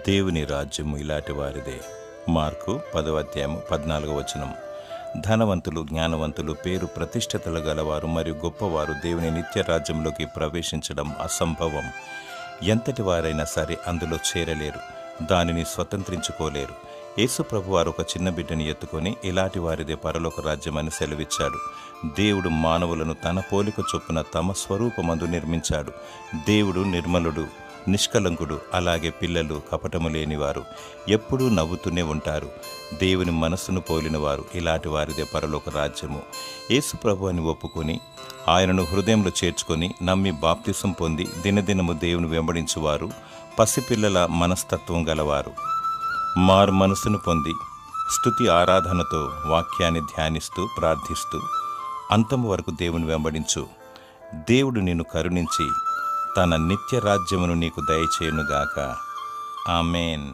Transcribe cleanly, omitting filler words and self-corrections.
దేవుని రాజ్యము ఇలాంటి వారిదే. మార్కు 10:14. ధనవంతులు, జ్ఞానవంతులు, పేరు ప్రతిష్టతలు గలవారు మరియు గొప్పవారు దేవుని నిత్య రాజ్యంలోకి ప్రవేశించడం అసంభవం. ఎంతటి వారైనా సరే అందులో చేరలేరు, దానిని స్వతంత్రించుకోలేరు. యేసు ప్రభువారు ఒక చిన్న బిడ్డని ఎత్తుకొని ఇలాంటి వారిదే పరలోక రాజ్యమని సెలవిచ్చాడు. దేవుడు మానవులను తన పోలిక చొప్పున తమ స్వరూపమందు నిర్మించాడు. దేవుడు నిర్మలుడు, నిష్కలంకుడు. అలాగే పిల్లలు కపటము లేనివారు, ఎప్పుడూ నవ్వుతూనే ఉంటారు. దేవుని మనస్సును పోలినవారు, ఇలాంటి వారిదే పరలోక రాజ్యము. యేసు ప్రభు అని ఒప్పుకొని ఆయనను హృదయంలో చేర్చుకొని నమ్మి బాప్తిసం పొంది దినదినము దేవుని వెంబడించువారు పసిపిల్లల మనస్తత్వం గలవారు. మారు మనసును పొంది స్తుతి ఆరాధనతో వాక్యాన్ని ధ్యానిస్తూ ప్రార్థిస్తూ అంతము వరకు దేవుని వెంబడించు. దేవుడు నిన్ను కరుణించి తన నిత్య రాజ్యమును నీకు దయచేయునుగాక. ఆమేన్.